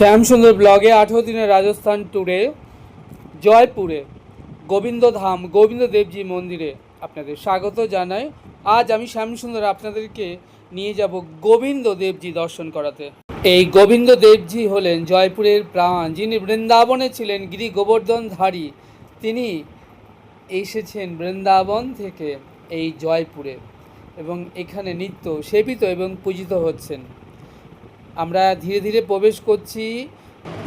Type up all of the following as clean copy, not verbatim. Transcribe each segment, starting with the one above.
শ্যামসুন্দর ব্লগে 18 দিনের রাজস্থান ট্যুরে জয়পুরে গোবিন্দধাম গোবিন্দদেবজি মন্দিরে আপনাদের স্বাগত জানাই। আজ আমি শ্যামসুন্দর আপনাদেরকে নিয়ে যাব গোবিন্দদেবজি দর্শন করাতে। এই গোবিন্দদেবজি হলেন জয়পুরের প্রাণ, যিনি বৃন্দাবনে ছিলেন গিরি গোবর্ধনধারী। তিনি এসেছেন বৃন্দাবন থেকে এই জয়পুরে এবং এখানে নিত্য সেবিত এবং পূজিত হচ্ছেন। আমরা ধীরে ধীরে প্রবেশ করছি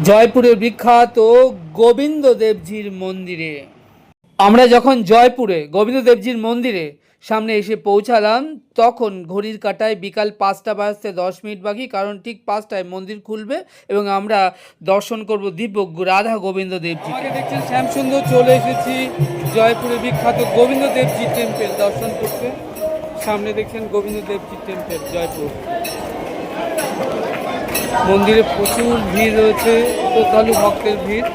জয়পুরের বিখ্যাত গোবিন্দদেবজির মন্দিরে। আমরা যখন জয়পুরে গোবিন্দদেবজির মন্দিরে সামনে এসে পৌঁছালাম তখন ঘড়ির কাঁটায় বিকাল 5টা বাজতে 10 মিনিট বাকি, কারণ ঠিক 5টায় মন্দির খুলবে এবং আমরা দর্শন করব দিব্য রাধা গোবিন্দদেবজি। দেখছেন শ্যামসুন্দর চলে এসেছি জয়পুরের বিখ্যাত গোবিন্দদেবজি টেম্পল দর্শন করতে। সামনে দেখছেন গোবিন্দদেবজি টেম্পল জয়পুর। মন্দিরে প্রচুর ভিড় রয়েছে, শ্রদ্ধালু ভক্তের ভিড়।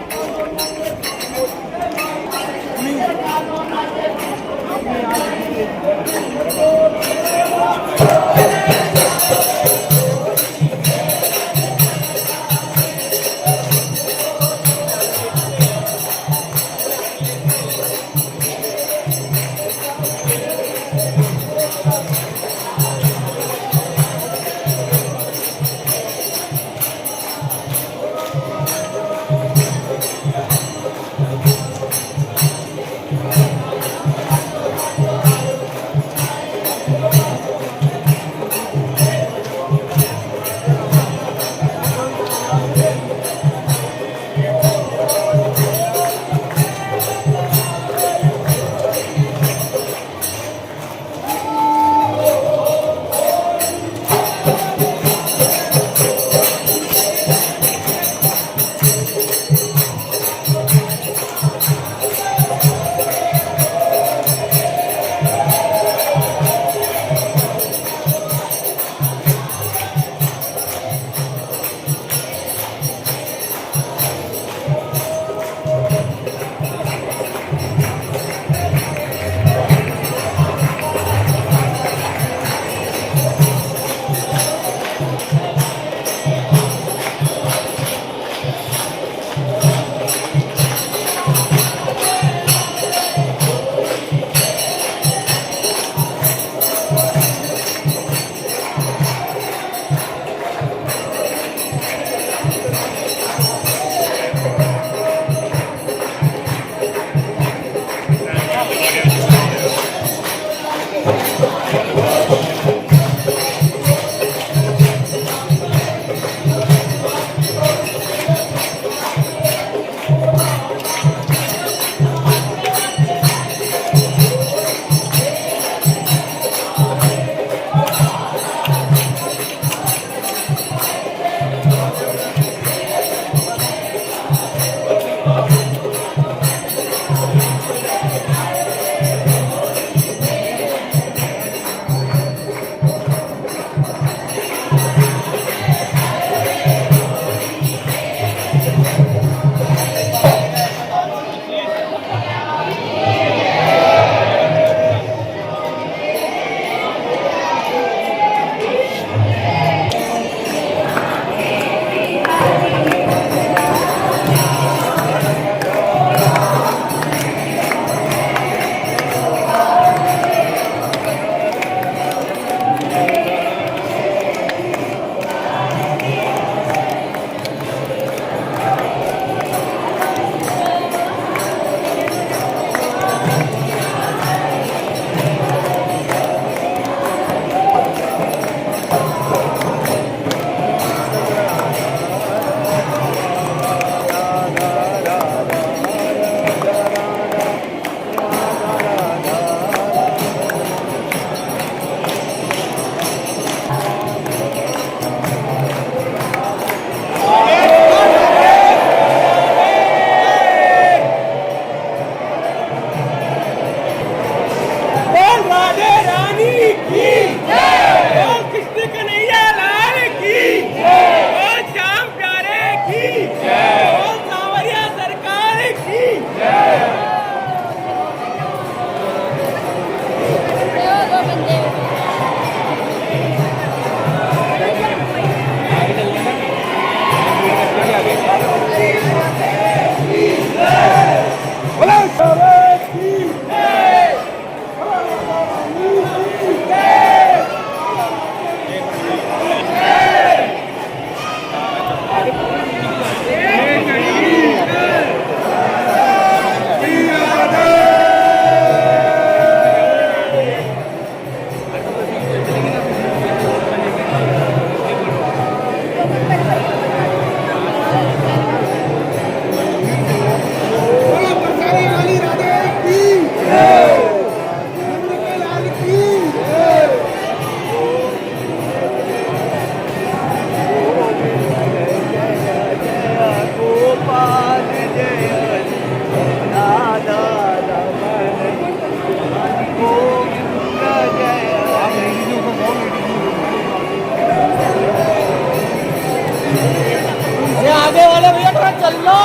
वाले भैया थोड़ा चल लो।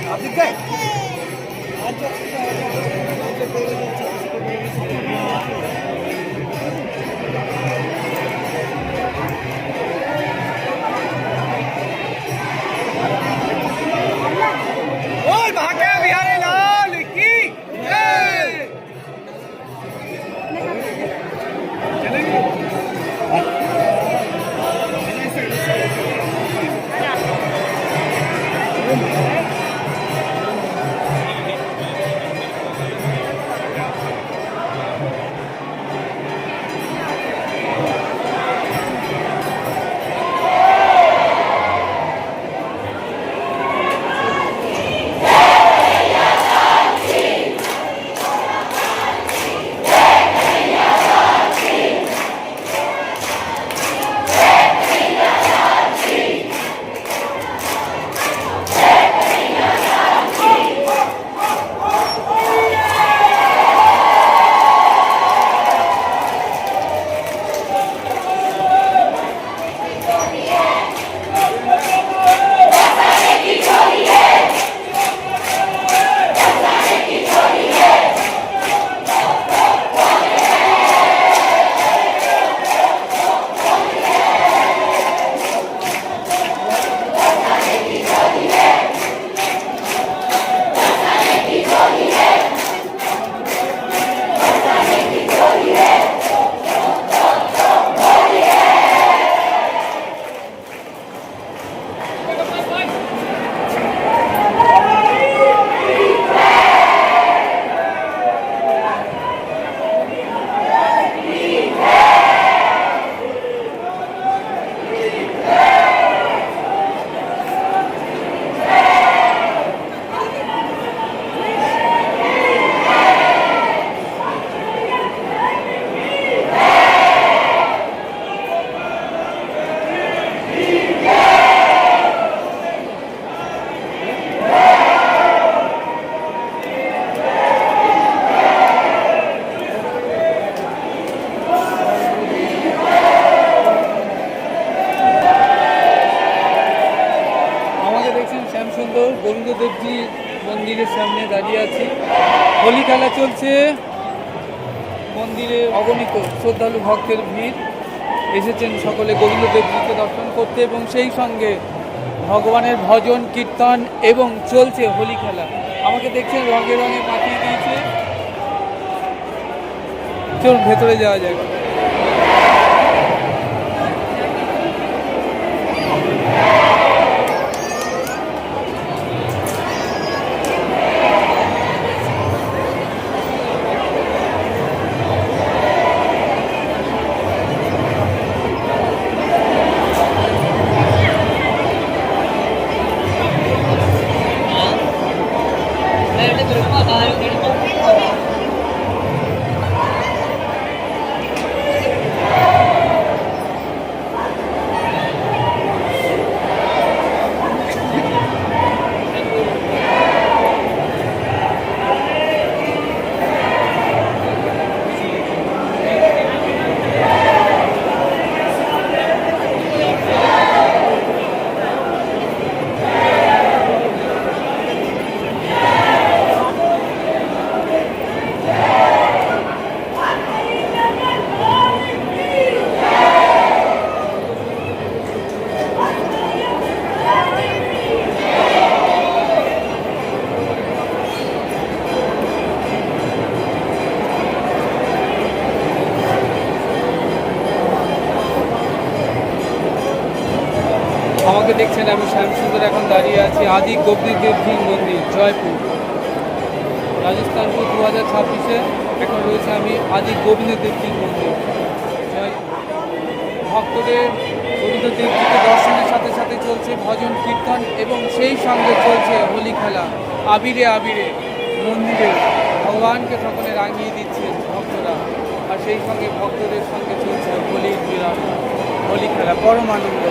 आप दिख गए। बोल भाग्य बिहारी लाल की जय। সুন্দর গোবিন্দ দেবজি মন্দিরের সামনে দাঁড়িয়ে আছি। হোলি খেলা চলছে, মন্দিরে অগণিত শ্রদ্ধালু ভক্তের ভিড় এসেছেন সকলে গোবিন্দ দেবজিকে দর্শন করতে এবং সেই সঙ্গে ভগবানের ভজন কীর্তন এবং চলছে হোলি খেলা। আমাকে দেখছেন রঙে রঙে মাতিয়ে দিয়েছে। চলুন ভেতরে যাওয়া যাক। আমাকে দেখছেন আমি শ্যামসুন্দর এখন দাঁড়িয়ে আছি আদি গোবিন্দ দেবজির মন্দির জয়পুর রাজস্থান টু 2026-এ। এখন রয়েছে আমি আদি গোবিন্দ দেবজির মন্দির জয়পুর। ভক্তদের গোবিন্দ দেবজিকে দর্শনের সাথে সাথে চলছে ভজন কীর্তন এবং সেই সঙ্গে চলছে হোলি খেলা। আবিরে আবিরে মন্দিরে ভগবানকে সকলে রাঙিয়ে দিচ্ছেন ভক্তরা, আর সেই সঙ্গে ভক্তদের সঙ্গে চলছে হোলির বিরাট হোলি খেলা, পরম আনন্দ।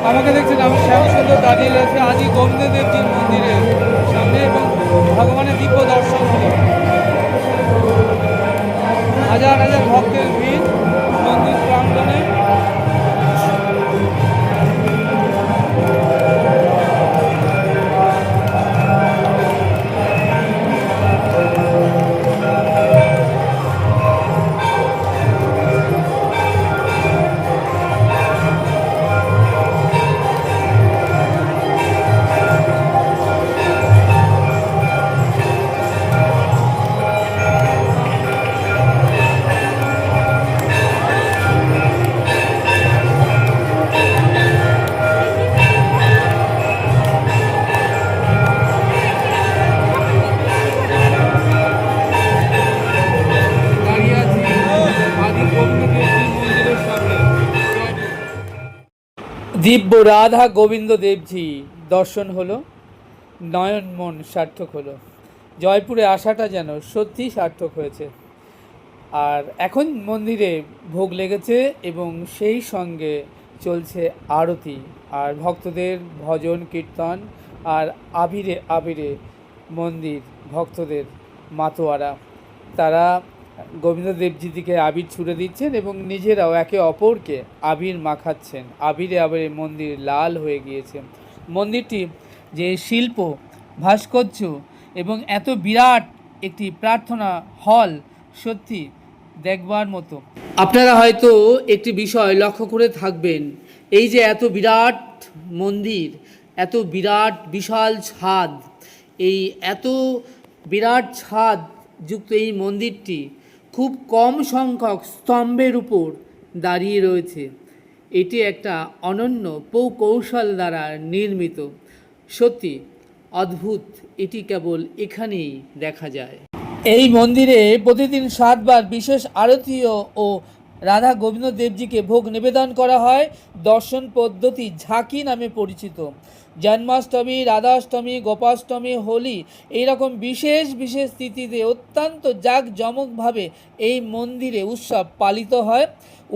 আমাকে দেখছেন আমি শ্যামসুন্দর দাঁড়িয়ে রয়েছে আদি গোবিন্দ দেবজির মন্দিরের সামনে এবং ভগবানের দিব্য দর্শন হলো। হাজার হাজার ভক্তের ভিড় মন্দির প্রাঙ্গণে। দিব্য রাধা গোবিন্দ দেবজি দর্শন হলো, নয়ন মন সার্থক হলো। জয়পুরে আসাটা যেন সত্যিই সার্থক হয়েছে। আর এখন মন্দিরে ভোগ লেগেছে এবং সেই সঙ্গে চলছে আরতি আর ভক্তদের ভজন কীর্তন আর আবিরে আবিরে মন্দির ভক্তদের মাতোয়ারা তারা গোবিন্দ দেবজিদিকে আবির ছুড়ে দিচ্ছেন এবং নিজেরাও একে অপরকে আবির মাখাচ্ছেন। আবিরে আবিরে মন্দির লাল হয়ে গিয়েছে। মন্দিরটি যে শিল্প ভাস্কর্য এবং এত বিরাট একটি প্রার্থনা হল সত্যি দেখবার মতো। আপনারা হয়তো একটি বিষয় লক্ষ্য করে থাকবেন, এই যে এত বিরাট মন্দির, এত বিরাট বিশাল ছাদ, এই এত বিরাট ছাদ যুক্ত এই মন্দিরটি খুব কম সংখ্যক স্তম্ভের উপর দাঁড়িয়ে রয়েছে। এটি একটা অনন্য প্রকৌশল দ্বারা নির্মিত। সত্যি অদ্ভুত, এটি কেবল এখানেই দেখা যায়। এই মন্দিরে প্রতিদিন 7 বার বিশেষ আরতি ও রাধা গোবিন্দ দেবজিকে ভোগ নিবেদন করা হয়। দর্শন পদ্ধতি ঝাঁকি নামে পরিচিত। জন্মাষ্টমী, রাধাষ্টমী, গোপাষ্টমী, হোলি এইরকম বিশেষ বিশেষ তিথিতে অত্যন্ত জাঁকজমকভাবে এই মন্দিরে উৎসব পালিত হয়।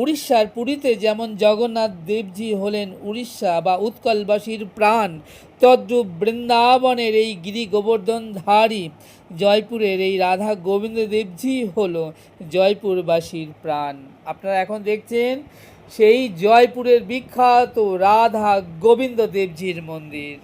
উড়িষ্যার পুরীতে যেমন জগন্নাথ দেবজি হলেন উড়িষ্যা বা উৎকলবাসীর প্রাণ, তদ্রূপ বৃন্দাবনের এই গিরি গোবর্ধনধারী জয়পুরের এই রাধা গোবিন্দ দেবজি হল জয়পুরবাসীর প্রাণ। আপনারা এখন দেখছেন সেই জয়পুরের বিখ্যাত রাধা গোবিন্দ দেবজির মন্দির।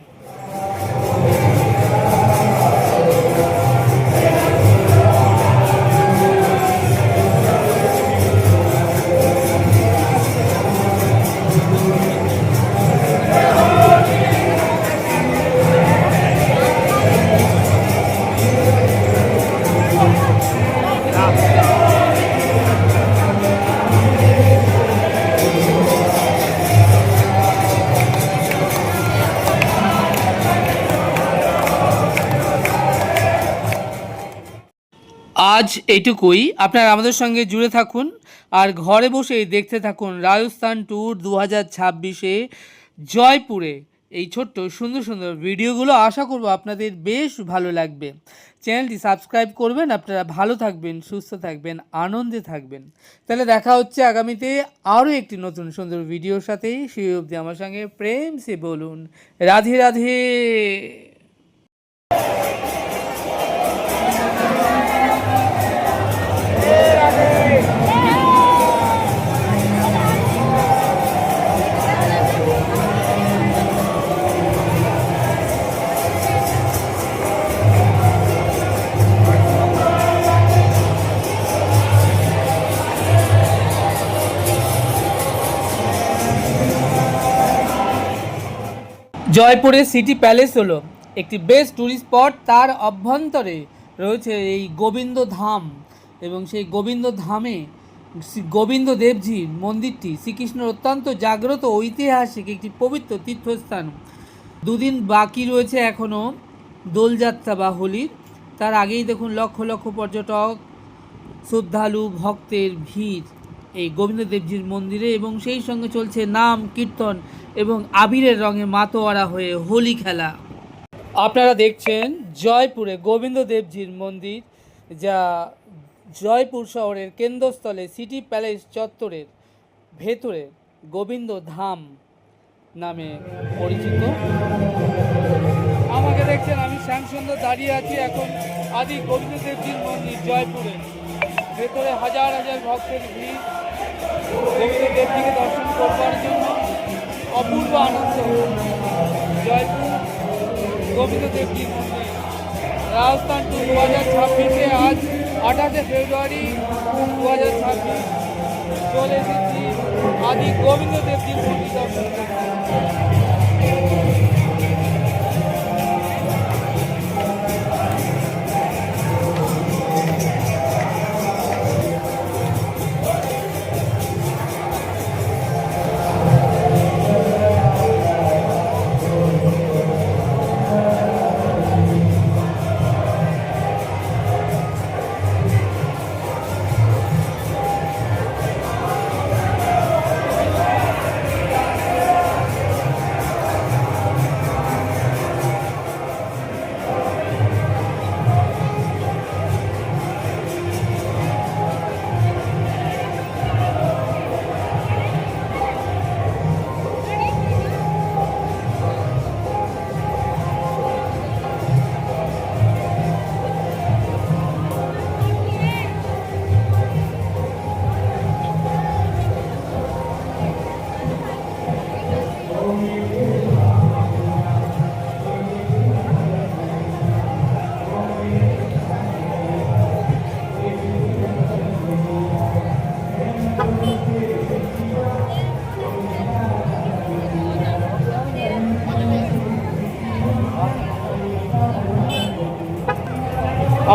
আজ এইটুকুই। আপনারা আমাদের সঙ্গে জুড়ে থাকুন আর ঘরে বসেই দেখতে থাকুন রাজস্থান ট্যুর 2026-এ জয়পুরে এই ছোট্ট সুন্দর সুন্দর ভিডিওগুলো। আশা করব আপনাদের বেশ ভালো লাগবে। চ্যানেলটি সাবস্ক্রাইব করবেন। আপনারা ভালো থাকবেন, সুস্থ থাকবেন, আনন্দে থাকবেন। তাহলে দেখা হচ্ছে আগামীতে আরও একটি নতুন সুন্দর ভিডিওর সাথেই। সেই অবধি আমার সঙ্গে প্রেম সে বলুন রাধে রাধে। জয়পুরে সিটি প্যালেস হলো একটি বেস্ট ট্যুরিস্ট স্পট। তার অভ্যন্তরে রয়েছে এই গোবিন্দ ধাম, এবং সেই গোবিন্দ ধামে গোবিন্দ দেবজির মন্দিরটি শ্রীকৃষ্ণের অত্যন্ত জাগ্রত ঐতিহাসিক একটি পবিত্র তীর্থস্থান। দুদিন বাকি রয়েছে এখনও দোলযাত্রা বা হোলির। তার আগেই দেখুন লক্ষ লক্ষ পর্যটক, শ্রদ্ধালু, ভক্তের ভিড় এই গোবিন্দ দেবজির মন্দিরে, এবং সেই সঙ্গে চলছে নাম কীর্তন এবং আবিরের রঙে মাতোয়ারা হয়ে হোলি খেলা। আপনারা দেখছেন জয়পুরে গোবিন্দ দেবজির মন্দির, যা জয়পুর শহরের কেন্দ্রস্থলে সিটি প্যালেস চত্বরের ভেতরে গোবিন্দ ধাম নামে পরিচিত। আমাকে দেখছেন, আমি শ্যামসুন্দর দাঁড়িয়ে আছি এখন আদি গোবিন্দ দেবজির মন্দির জয়পুরে। ভেতরে হাজার হাজার ভক্তের ভিড় গোবিন্দ দেবজিকে দর্শন করবার জন্য। অপূর্ব আনন্দ। জয়পুর গোবিন্দ দেবজির মন্দির রাজস্থান ট্যুর 2026-এ আজ 28শে ফেব্রুয়ারি 2026 চলে এসেছি আদি গোবিন্দ দেবজির মন্দির দর্শন করতে।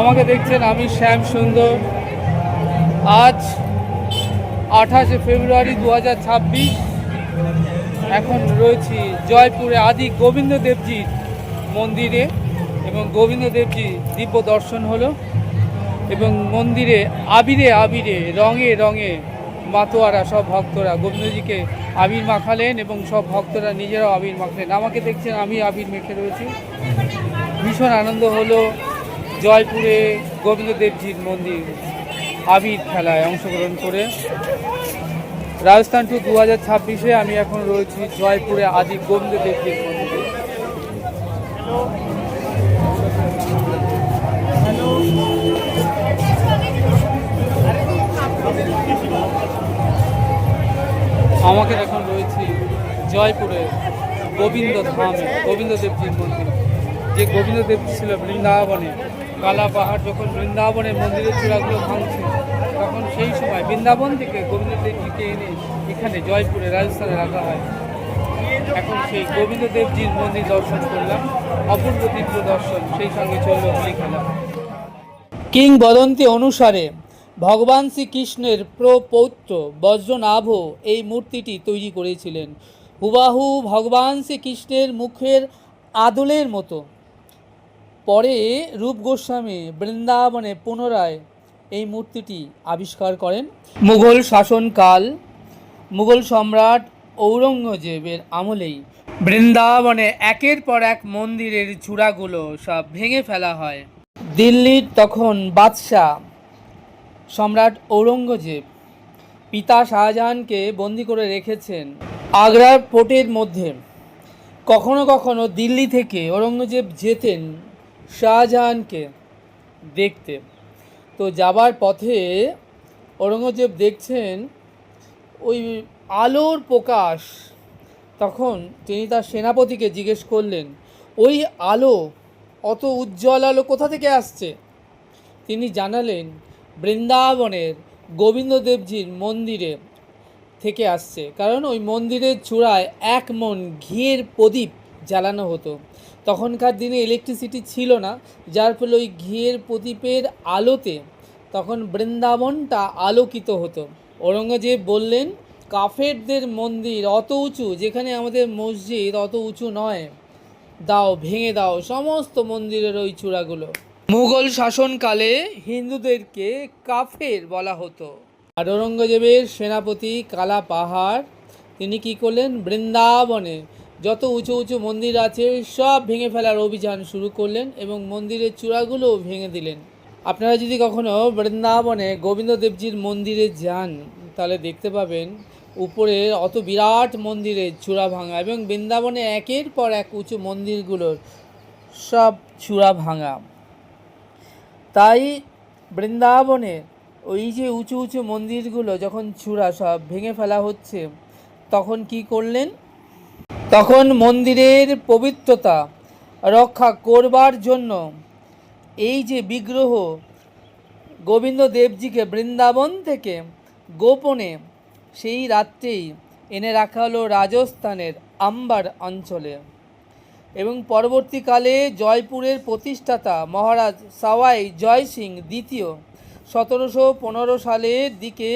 আমাকে দেখছেন, আমি শ্যাম সুন্দর। আজ 28শে ফেব্রুয়ারি 2026। এখন রয়েছি জয়পুরে আদি গোবিন্দ দেবজির মন্দিরে, এবং গোবিন্দ দেবজি দিব্য দর্শন হলো, এবং মন্দিরে আবিরে আবিরে রঙে রঙে মাতোয়ারা সব ভক্তরা গোবিন্দজিকে আবির মাখালেন, এবং সব ভক্তরা নিজেরাও আবির মাখলেন। আমাকে দেখছেন, আমি আবির মেখে রয়েছি। ভীষণ আনন্দ হলো জয়পুরে গোবিন্দ দেবজির মন্দির আবির খেলায় অংশগ্রহণ করে। রাজস্থান টু 2026-এ আমি এখন রয়েছি জয়পুরে আদি গোবিন্দ দেবজির মন্দিরে। আমাকে এখন রয়েছি জয়পুরে গোবিন্দ ধামে, গোবিন্দ দেবজির মন্দির। যে গোবিন্দ দেবজি ছিল বৃন্দাবনে, কালা পাহাড় যখন বৃন্দাবনের মন্দিরের চূড়াগুলো ভাঙছে, তখন সেই সময় বৃন্দাবন থেকে গোবিন্দ দেবজিকে এনে এখানে জয়পুরে রাজস্থানে রাখা হয়। এখন সেই গোবিন্দ দেবজির মন্দির দর্শন করলাম, অপূর্ব তীর্থ দর্শন, সেই সঙ্গে চলল হোলি খেলা। কিংবদন্তি অনুসারে ভগবান শ্রীকৃষ্ণের প্রপৌত্র বজ্রনাভ এই মূর্তিটি তৈরি করেছিলেন, হুবাহু ভগবান শ্রীকৃষ্ণের মুখের আদলের মতো। পরে রূপ গোস্বামী বৃন্দাবনে পুনরায় এই মূর্তিটি আবিষ্কার করেন। মুঘল শাসনকাল, মুঘল সম্রাট ঔরঙ্গজেবের আমলেই বৃন্দাবনে একের পর এক মন্দিরের চূড়াগুলো সব ভেঙে ফেলা হয়। দিল্লির তখন বাদশাহ সম্রাট ঔরঙ্গজেব পিতা শাহজাহানকে বন্দি করে রেখেছেন আগ্রার ফোর্টের মধ্যে। কখনো কখনো দিল্লি থেকে ঔরঙ্গজেব যেতেন শাহজাহানকে দেখতে। তো যাবার পথে ঔরঙ্গজেব দেখছেন ওই আলোর প্রকাশ। তখন তিনি তার সেনাপতিকে জিজ্ঞেস করলেন, ওই আলো, অত উজ্জ্বল আলো কোথা থেকে আসছে? তিনি জানালেন, বৃন্দাবনের গোবিন্দ দেবজির মন্দিরে থেকে আসছে। কারণ ওই মন্দিরের চূড়ায় 1 মণ ঘিয়ের প্রদীপ জ্বালানো হতো। তখনকার দিনে ইলেকট্রিসিটি ছিল না, যার ফলে ওই ঘিয়ের প্রদীপের আলোতে তখন বৃন্দাবনটা আলোকিত হতো। ঔরঙ্গজেব বললেন, কাফেরদের মন্দির অত উঁচু, যেখানে আমাদের মসজিদ অত উঁচু নয়, দাও, ভেঙে দাও সমস্ত মন্দিরের ওই চূড়াগুলো। মুঘল শাসনকালে হিন্দুদেরকে কাফের বলা হতো। আর ঔরঙ্গজেবের সেনাপতি কালা পাহাড় তিনি কী করলেন, বৃন্দাবনে যত উঁচু উঁচু মন্দির আছে সব ভেঙে ফেলার অভিযান শুরু করলেন এবং মন্দিরের চূড়াগুলোও ভেঙে দিলেন। আপনারা যদি কখনো বৃন্দাবনে গোবিন্দ দেবজির মন্দিরে যান, তাহলে দেখতে পাবেন উপরে অত বিরাট মন্দিরের চূড়া ভাঙা, এবং বৃন্দাবনে একের পর এক উঁচু মন্দিরগুলোর সব চূড়া ভাঙা। তাই বৃন্দাবনে ওই যে উঁচু উঁচু মন্দিরগুলো যখন চূড়া সব ভেঙে ফেলা হচ্ছে, তখন কি করলেন, তখন মন্দিরের পবিত্রতা রক্ষা করবার জন্য এই যে বিগ্রহ গোবিন্দ দেবজিকে বৃন্দাবন থেকে গোপনে সেই রাত্রেই এনে রাখা হলো রাজস্থানের আম্বার অঞ্চলে। এবং পরবর্তীকালে জয়পুরের প্রতিষ্ঠাতা মহারাজ সাওয়াই জয় সিং দ্বিতীয় 1715 সালের দিকে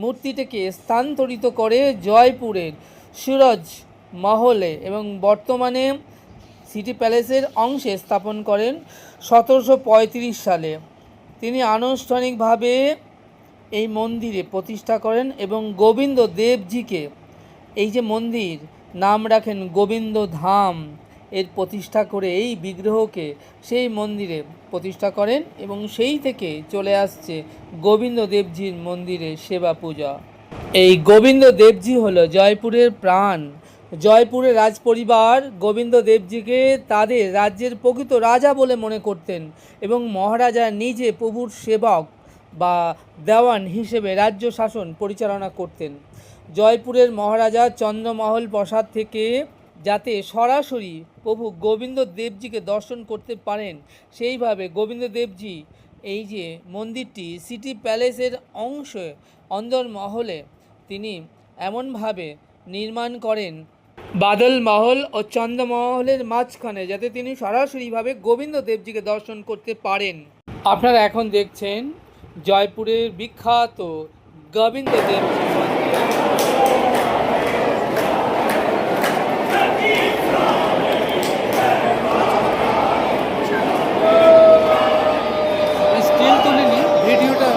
মূর্তিটিকে স্থানান্তরিত করে জয়পুরের সুরজ মহলে এবং বর্তমানে সিটি প্যালেসের অংশে স্থাপন করেন 1735 সালে। তিনি আনুষ্ঠানিকভাবে এই মন্দিরে প্রতিষ্ঠা করেন এবং গোবিন্দ দেবজিকে এই যে মন্দির নাম রাখেন গোবিন্দ ধাম এর প্রতিষ্ঠা করে এই বিগ্রহকে সেই মন্দিরে প্রতিষ্ঠা করেন এবং সেই থেকে চলে আসছে গোবিন্দ দেবজির মন্দিরে সেবা পূজা। এই গোবিন্দ দেবজি হলো জয়পুরের প্রাণ। জয়পুরের রাজপরিবার গোবিন্দ দেবজিকে তাদের রাজ্যের প্রকৃত রাজা বলে মনে করতেন এবং মহারাজা নিজে প্রভুর সেবক বা দেওয়ান হিসেবে রাজ্য শাসন পরিচালনা করতেন। জয়পুরের মহারাজা চন্দ্রমহল প্রাসাদ থেকে যাতে সরাসরি প্রভু গোবিন্দ দেবজিকে দর্শন করতে পারেন, সেইভাবে গোবিন্দ দেবজি এই যে মন্দিরটি সিটি প্যালেসের অংশ অন্দরমহলে তিনি এমনভাবে নির্মাণ করেন, বাদল মহল ও চন্দ্রমহলের মাঝখানে, যাতে তিনি সরাসরিভাবে গোবিন্দ দেবজিকে দর্শন করতে পারেন। আপনারা এখন দেখছেন জয়পুরের বিখ্যাত গোবিন্দ দেবজি স্টিল তুলিনি, ভিডিওটা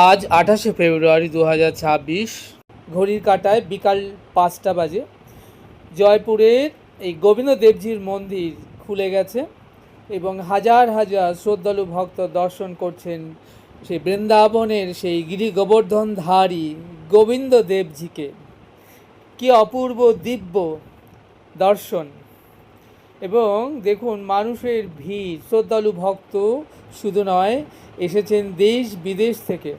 আজ 28শে ফেব্রুয়ারি 2026, ঘড়ির কাঁটায় বিকাল 5টা বাজে। জয়পুরের এই গোবিন্দ দেবজির মন্দির খুলে গেছে এবং হাজার হাজার শ্রদ্ধালু ভক্ত দর্শন করছেন সেই বৃন্দাবনের সেই গিরি গোবর্ধনধারী গোবিন্দ দেবজিকে। কি অপূর্ব দিব্য দর্শন! এবং দেখুন মানুষের ভিড়, শ্রদ্ধালু ভক্ত শুধু নয়, এসেছেন দেশ বিদেশ থেকে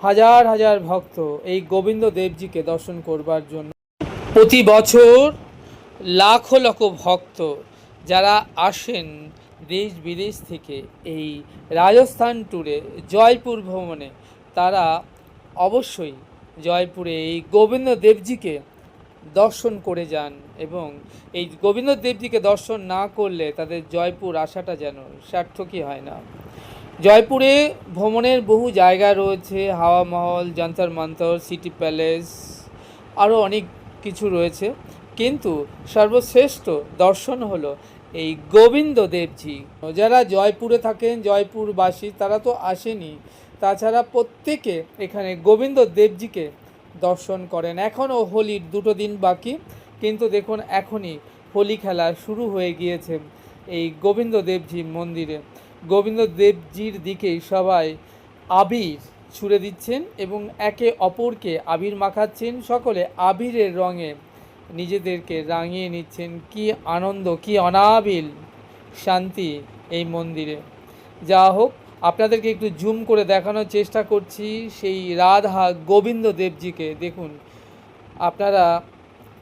হাজার হাজার ভক্ত এই গোবিন্দ দেবজিকে দর্শন করবার জন্য। প্রতি বছর লাখো লাখো ভক্ত যারা আসেন দেশ বিদেশ থেকে এই রাজস্থান ট্যুরে জয়পুর ভ্রমণে, তারা অবশ্যই জয়পুরে এই গোবিন্দ দেবজিকে দর্শন করে যান। এবং এই গোবিন্দ দেবজিকে দর্শন না করলে তাদের জয়পুর আসাটা যেন সার্থকই হয় না। জয়পুরে ভ্রমণের বহু জায়গা রয়েছে, হাওয়া মহল, যন্তর মন্তর, সিটি প্যালেস, আরও অনেক কিছু রয়েছে, কিন্তু সর্বশ্রেষ্ঠ দর্শন হলো এই গোবিন্দ দেবজি। যারা জয়পুরে থাকেন, জয়পুরবাসী, তারা তো আসেনি, তাছাড়া প্রত্যেকে এখানে গোবিন্দ দেবজিকে দর্শন করেন। এখনও হোলির 2 দিন বাকি, কিন্তু দেখুন এখনই হোলি খেলা শুরু হয়ে গিয়েছে এই গোবিন্দ দেবজি মন্দিরে। গোবিন্দ দেবজির দিকে সবাই আবির ছুঁড়ে দিচ্ছেন এবং একে অপরকে আবির মাখাচ্ছেন, সকলে আবিরের রঙে নিজেদেরকে রাঙিয়ে নিচ্ছেন। কি আনন্দ, কি অনাবিল শান্তি এই মন্দিরে! যা হোক, আপনাদেরকে একটু জুম করে দেখানোর চেষ্টা করছি সেই রাধা গোবিন্দ দেবজিকে। দেখুন, আপনারা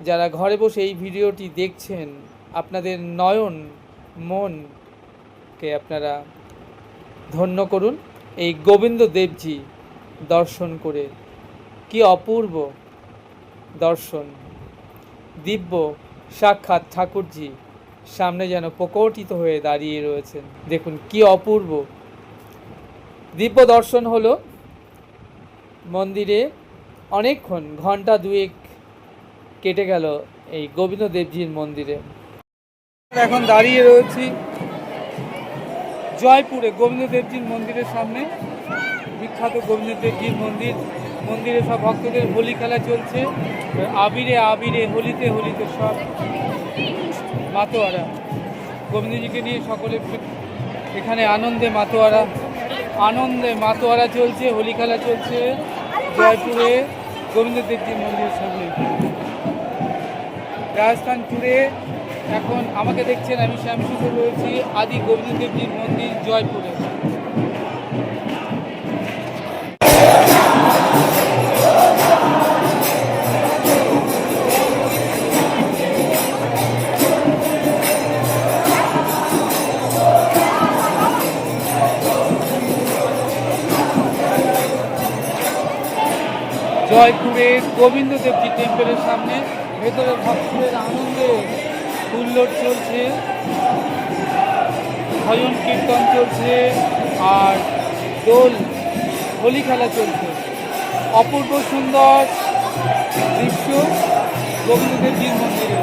যারা ঘরে বসে এই ভিডিওটি দেখছেন, আপনাদের নয়ন মনকে আপনারা ধন্য করুন এই গোবিন্দ দেবজি দর্শন করে। কি অপূর্ব দর্শন! দিব্য সাক্ষাৎ ঠাকুরজি সামনে যেন প্রকটিত হয়ে দাঁড়িয়ে রয়েছেন। দেখুন কি অপূর্ব দিব্য দর্শন হলো মন্দিরে। অনেকক্ষণ, ঘন্টা 2 কেটে গেল এই গোবিন্দ দেবজির মন্দিরে। এখন দাঁড়িয়ে রয়েছি জয়পুরে গোবিন্দ দেবজির মন্দিরের সামনে। বিখ্যাত গোবিন্দ দেবজির মন্দিরে সব ভক্তদের হোলি খেলা চলছে। আবিরে আবিরে, হোলিতে হোলিতে সব মাতোয়ারা গোবিন্দজিকে নিয়ে সকলে এখানে আনন্দে মাতোয়ারা চলছে, হোলি খেলা চলছে জয়পুরে গোবিন্দ দেবজির মন্দিরের সামনে। রাজস্থান ট্যুরে এখন আমাকে দেখছেন, আমি শ্যামসুন্দর রয়েছি আদি গোবিন্দ দেবজির মন্দির জয়পুরে। জয়পুরের গোবিন্দ দেবজি টেম্পলের সামনে ভেতরে ভক্তদের আনন্দে হুল্লোড় চলছে, ভজন কীর্তন চলছে আর দোল হোলি খেলা চলছে। অপূর্ব সুন্দর দৃশ্য গোবিন্দ দেবজির মন্দিরে।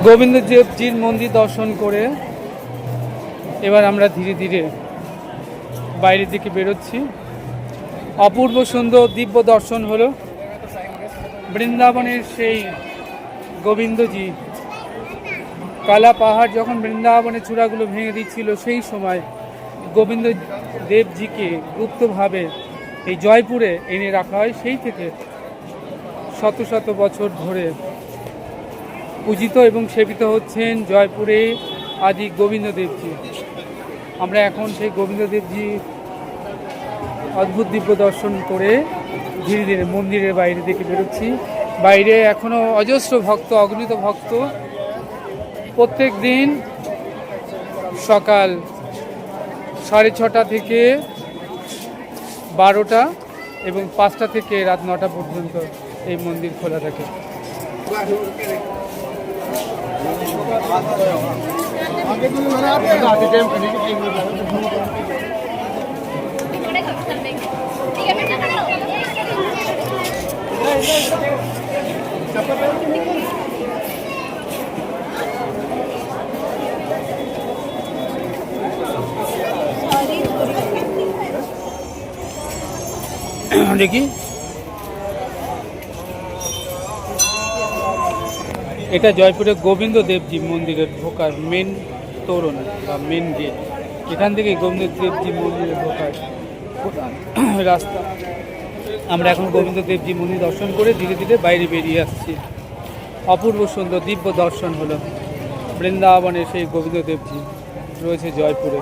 গোবিন্দ দেবজির মন্দির দর্শন করে এবার আমরা ধীরে ধীরে বাইরের দিকে বেরোচ্ছি। অপূর্ব সুন্দর দিব্য দর্শন হলো বৃন্দাবনের সেই গোবিন্দজি। কালা পাহাড় যখন বৃন্দাবনের চূড়াগুলো ভেঙে দিচ্ছিল, সেই সময় গোবিন্দ দেবজিকে গুপ্তভাবে এই জয়পুরে এনে রাখা হয়। সেই থেকে শত শত বছর ধরে পূজিত এবং সেবিত হচ্ছেন জয়পুরে আদি গোবিন্দ দেবজি। আমরা এখন সেই গোবিন্দ দেবজি অদ্ভুত দিব্য দর্শন করে ধীরে ধীরে মন্দিরের বাইরে দিকে বেরোচ্ছি। বাইরে এখনও অজস্র ভক্ত, অগণিত ভক্ত প্রত্যেক দিন সকাল 6:30 থেকে 12টা এবং 5টা থেকে রাত 9টা পর্যন্ত এই মন্দির খোলা থাকে। দেখি, এটা জয়পুরের গোবিন্দ দেবজি মন্দিরের ঢোকার মেন তোরণ বা মেন গেট। এখান থেকে গোবিন্দ দেবজি মন্দিরে ঢোকার রাস্তা। আমরা এখন গোবিন্দ দেবজি মন্দির দর্শন করে ধীরে ধীরে বাইরে বেরিয়ে আসছি। অপূর্ব সুন্দর দিব্য দর্শন হলো। বৃন্দাবনে সেই গোবিন্দ দেবজি রয়েছে জয়পুরে।